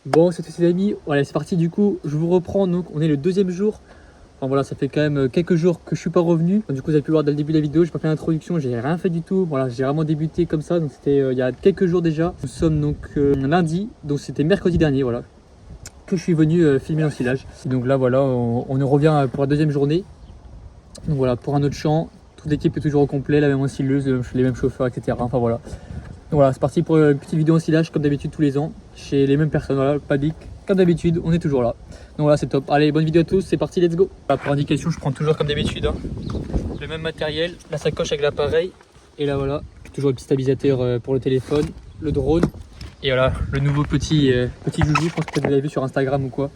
Bon, c'est tout les amis, voilà c'est parti du coup, je vous reprends, donc on est le deuxième jour. Enfin voilà, ça fait quand même quelques jours que je suis pas revenu. Donc, du coup vous avez pu voir dès le début de la vidéo, j'ai pas fait l'introduction, j'ai rien fait du tout. Voilà, j'ai vraiment débuté comme ça, donc c'était il y a quelques jours déjà. Nous sommes donc lundi, donc c'était mercredi dernier, voilà, que je suis venu filmer l'ensilage. Et donc là voilà, on revient pour la deuxième journée. Donc voilà, pour un autre champ, toute l'équipe est toujours au complet, la même ensileuse, les mêmes chauffeurs, etc. Enfin voilà. Donc voilà, c'est parti pour une petite vidéo ensilage comme d'habitude tous les ans, chez les mêmes personnes, voilà, pas bic, comme d'habitude, on est toujours là. Donc voilà, c'est top. Allez, bonne vidéo à tous, c'est parti, let's go. Voilà, pour indication, je prends toujours comme d'habitude, hein, le même matériel, la sacoche avec l'appareil, et là voilà, toujours le petit stabilisateur pour le téléphone, le drone, et voilà, le nouveau petit joujou, je pense que vous l'avez vu sur Instagram ou quoi,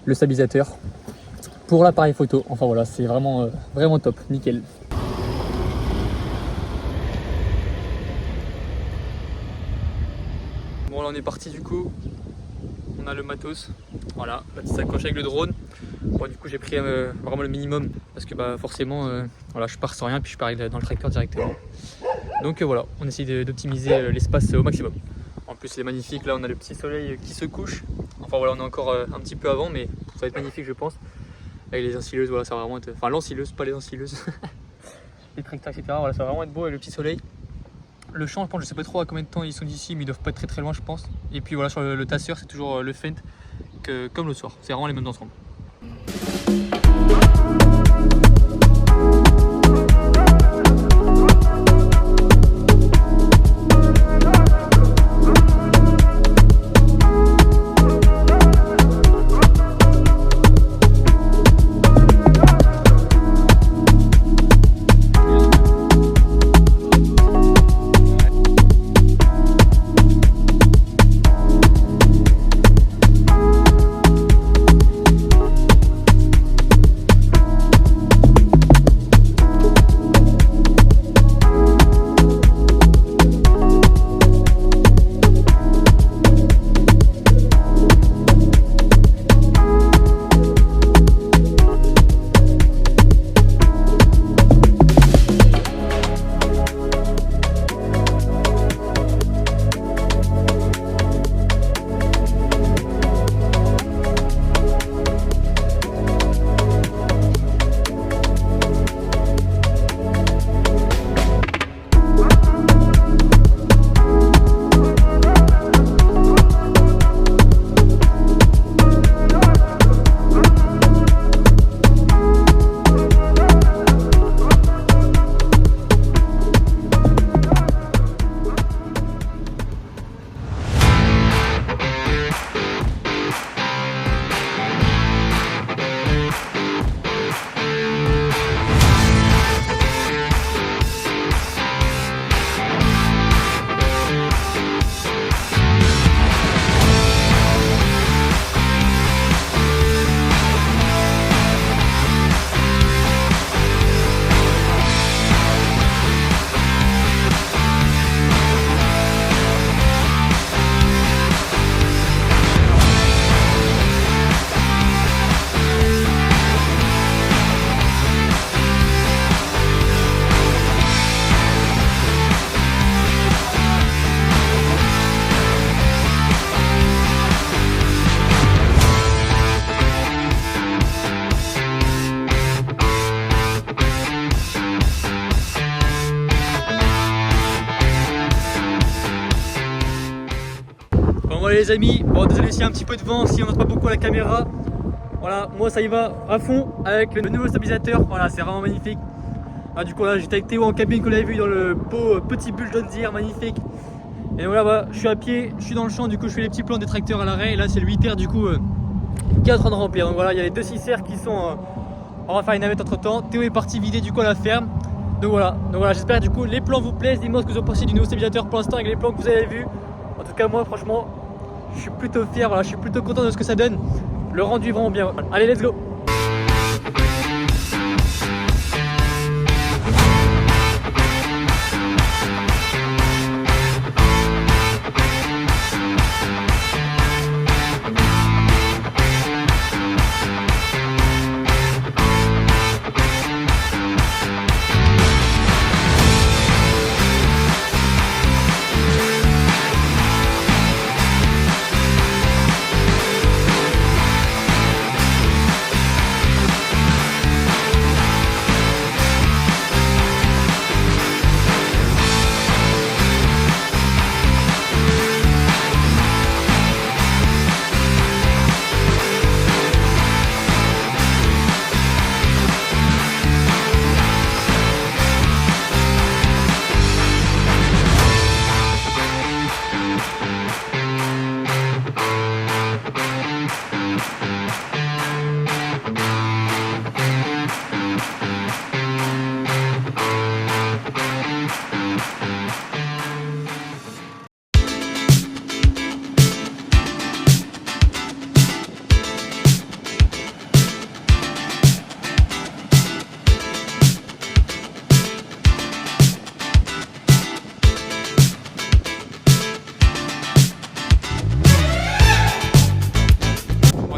le stabilisateur pour l'appareil photo. Enfin voilà, c'est vraiment, vraiment top, nickel. Bon là on est parti du coup, on a le matos, voilà, la petite sacoche avec le drone. Bon du coup j'ai pris vraiment le minimum parce que bah forcément voilà, je pars sans rien puis je pars dans le tracteur directement. Donc voilà, on essaie d'optimiser l'espace au maximum. En plus c'est magnifique, là on a le petit soleil qui se couche. Enfin voilà, on est encore un petit peu avant mais ça va être magnifique je pense. Avec les ensileuses, voilà, ça va vraiment être... Enfin l'ensileuse, pas les ensileuses. Les tracteurs etc, voilà, ça va vraiment être beau avec le petit soleil. Le champ, je pense, je sais pas trop à combien de temps ils sont d'ici, mais ils doivent pas être très loin, je pense. Et puis voilà, sur le tasseur, c'est toujours le Fendt comme le soir. C'est vraiment les mêmes ensemble. Voilà les amis, bon désolé s'il y a un petit peu de vent, si on n'entend pas beaucoup à la caméra. Voilà, moi ça y va à fond avec le nouveau stabilisateur, voilà c'est vraiment magnifique. Ah, du coup là j'étais avec Théo en cabine que vous l'avez vu dans le beau petit bulle John Deere, magnifique. Et voilà, bah, je suis à pied, je suis dans le champ, du coup je fais les petits plans des tracteurs à l'arrêt. Et là c'est le 8R du coup qui est en train de remplir. Donc voilà, il y a les deux 6R qui sont... on va faire une navette entre temps. Théo est parti vider du coup à la ferme. Donc voilà, j'espère du coup les plans vous plaisent. Dis-moi ce que vous en pensez du nouveau stabilisateur pour l'instant avec les plans que vous avez vus. En tout cas moi franchement je suis plutôt fier, voilà, je suis plutôt content de ce que ça donne. Le rendu est vraiment bien. Allez, let's go!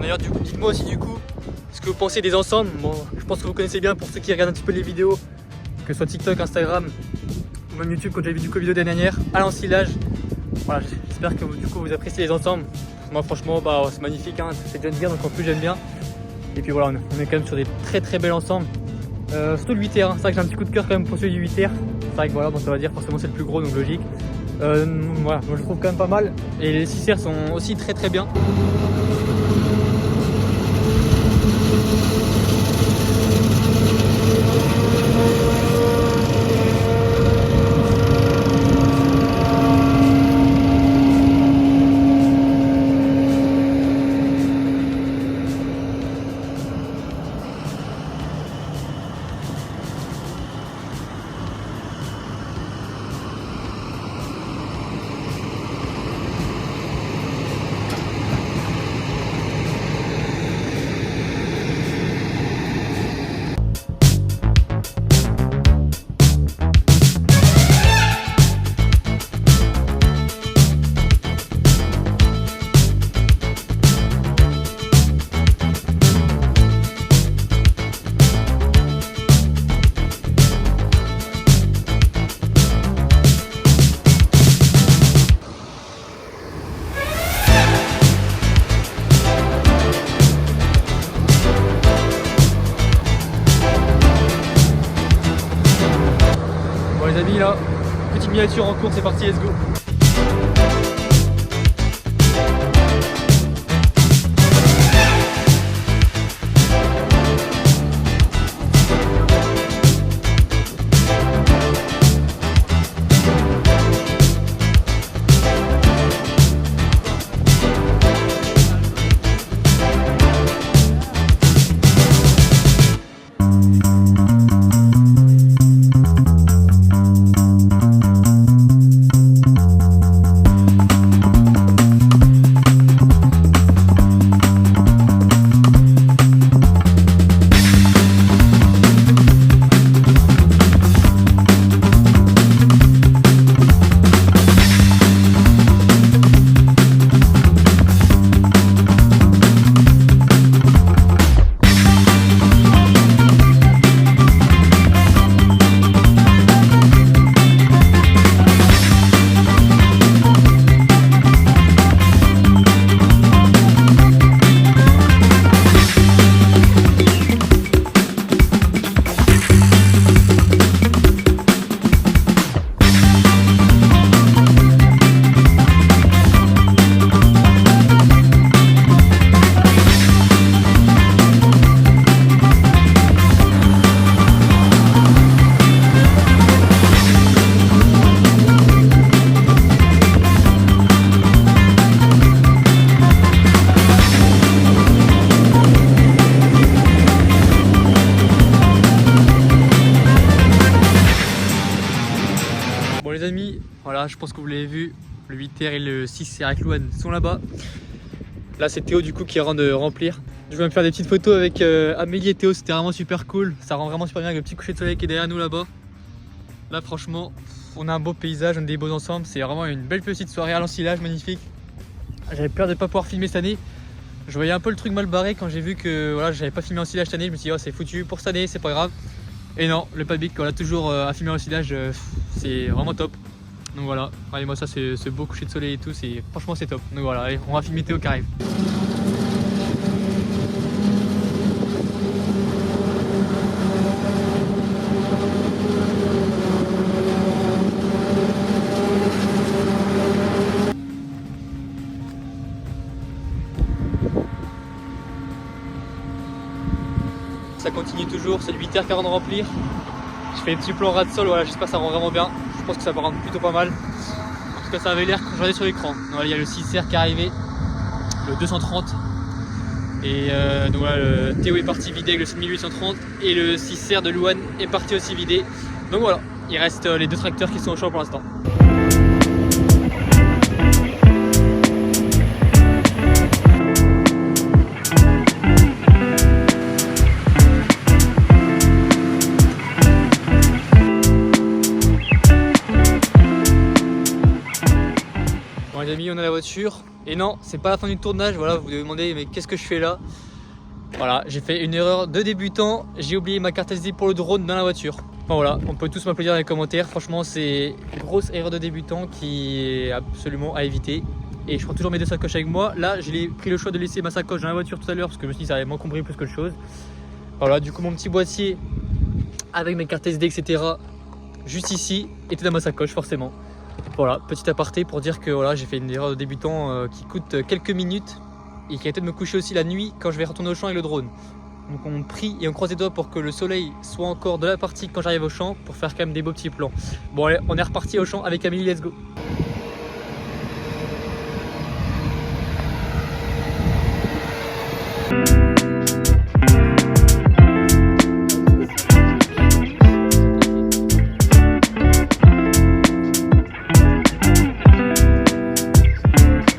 D'ailleurs, dites-moi aussi du coup ce que vous pensez des ensembles. Bon, je pense que vous connaissez bien pour ceux qui regardent un petit peu les vidéos, que ce soit TikTok, Instagram ou même YouTube, quand j'avais vu du coup vidéo d'année dernière, à l'ensilage. Voilà, j'espère que du coup vous appréciez les ensembles. Moi franchement c'est magnifique, hein. C'est déjà bien, donc en plus j'aime bien. Et puis voilà, on est quand même sur des très belles ensembles. Surtout le 8R, hein. C'est vrai que j'ai un petit coup de cœur quand même pour celui du 8R. C'est vrai que voilà, bon, ça va dire forcément c'est le plus gros, donc logique. Voilà, moi je le trouve quand même pas mal. Et les 6R sont aussi très bien. Bon les amis, là, petite miniature en cours, c'est parti, let's go. Bon les amis, voilà, je pense que vous l'avez vu, le 8R et le 6R avec Louane sont là-bas. Là c'est Théo du coup qui est en train de remplir. Je vais me faire des petites photos avec Amélie et Théo, c'était vraiment super cool. Ça rend vraiment super bien avec le petit coucher de soleil qui est derrière nous là-bas. Là franchement, on a un beau paysage, on a des beaux ensembles. C'est vraiment une belle petite soirée à l'ensilage, magnifique. J'avais peur de ne pas pouvoir filmer cette année. Je voyais un peu le truc mal barré quand j'ai vu que voilà, j'avais pas filmé ensilage cette année. Je me suis dit oh, c'est foutu pour cette année, c'est pas grave. Et non, le public on a toujours à filmer ensilage, c'est vraiment top. Donc voilà, regardez-moi ça, c'est ce beau coucher de soleil et tout, franchement c'est top. Donc voilà, allez, on va filmer Théo qui arrive. Ça continue toujours, c'est le 8h40 de remplir. Je fais des petits plans ras de sol, voilà, j'espère que ça rend vraiment bien. Je pense que ça va rendre plutôt pas mal. En tout cas ça avait l'air quand je regardais sur l'écran. Voilà, il y a le 6R qui est arrivé, le 230. Et donc voilà, le Théo est parti vider avec le 7830 et le 6R de Louane est parti aussi vider. Donc voilà, il reste les deux tracteurs qui sont au champ pour l'instant. Bon les amis, on a la voiture. Et non, c'est pas la fin du tournage, voilà, vous devez demander mais qu'est-ce que je fais là? Voilà, j'ai fait une erreur de débutant, j'ai oublié ma carte SD pour le drone dans la voiture. Enfin voilà, on peut tous m'applaudir dans les commentaires, franchement c'est une grosse erreur de débutant qui est absolument à éviter. Et je prends toujours mes 2 sacoches avec moi. Là, j'ai pris le choix de laisser ma sacoche dans la voiture tout à l'heure parce que je me suis dit ça allait m'encombrer plus que chose. Voilà, du coup mon petit boîtier avec mes cartes SD, etc. juste ici, était dans ma sacoche forcément. Voilà, petit aparté pour dire que voilà, j'ai fait une erreur de débutant qui coûte quelques minutes et qui a été de me coucher aussi la nuit quand je vais retourner au champ avec le drone. Donc on prie et on croise les doigts pour que le soleil soit encore de la partie quand j'arrive au champ pour faire quand même des beaux petits plans. Bon allez, on est reparti au champ avec Amélie, let's go.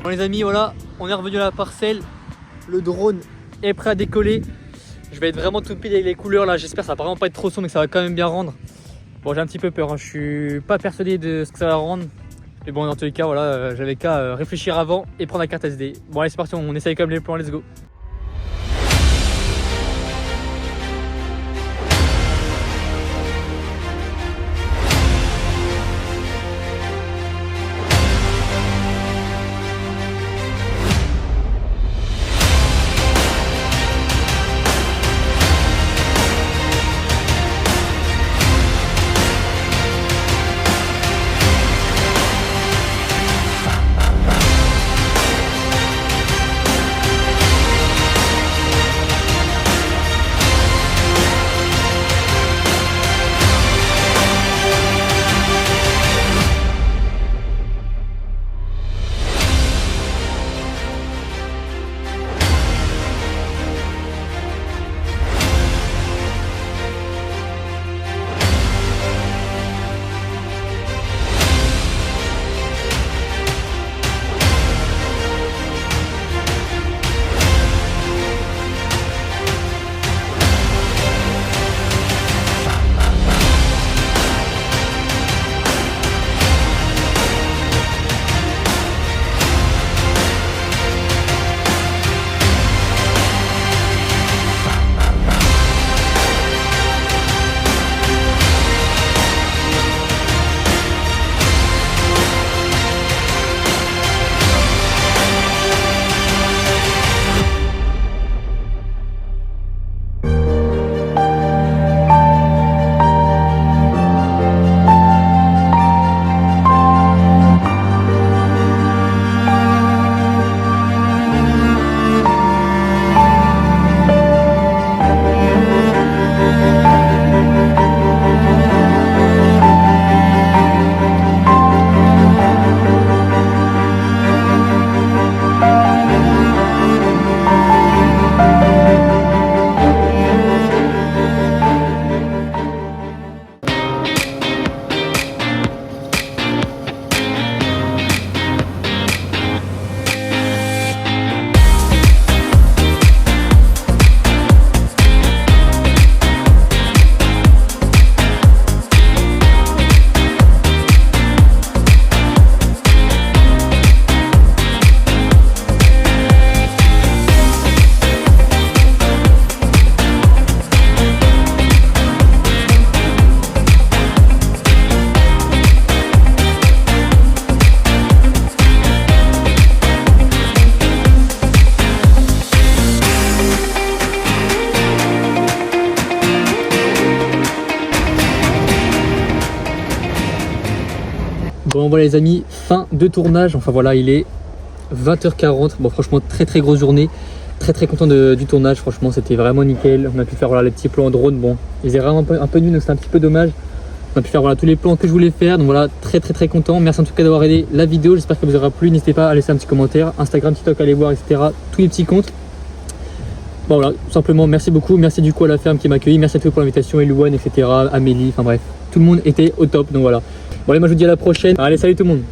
Bon les amis, voilà, on est revenu à la parcelle, le drone est prêt à décoller. Je vais être vraiment tout pile avec les couleurs là, j'espère que ça va vraiment pas être trop sombre mais que ça va quand même bien rendre. Bon j'ai un petit peu peur, hein. Je suis pas persuadé de ce que ça va rendre. Mais bon dans tous les cas voilà, j'avais qu'à réfléchir avant et prendre la carte SD. Bon allez c'est parti, on essaye quand même les plans, let's go. Bon voilà les amis, fin de tournage, enfin voilà il est 20h40, bon franchement très grosse journée, très content du tournage, franchement c'était vraiment nickel, on a pu faire voilà, les petits plans en drone, bon ils étaient vraiment un peu nuls donc c'est un petit peu dommage, on a pu faire voilà, tous les plans que je voulais faire, donc voilà très content, merci en tout cas d'avoir aidé la vidéo, j'espère que vous aura plu, n'hésitez pas à laisser un petit commentaire, Instagram, TikTok, allez voir etc, tous les petits comptes. Bon voilà, tout simplement merci beaucoup, merci du coup à la ferme qui m'a accueilli, merci à tous pour l'invitation, Elouane, etc, Amélie, enfin bref, tout le monde était au top, donc voilà. Bon allez, moi je vous dis à la prochaine, allez salut tout le monde.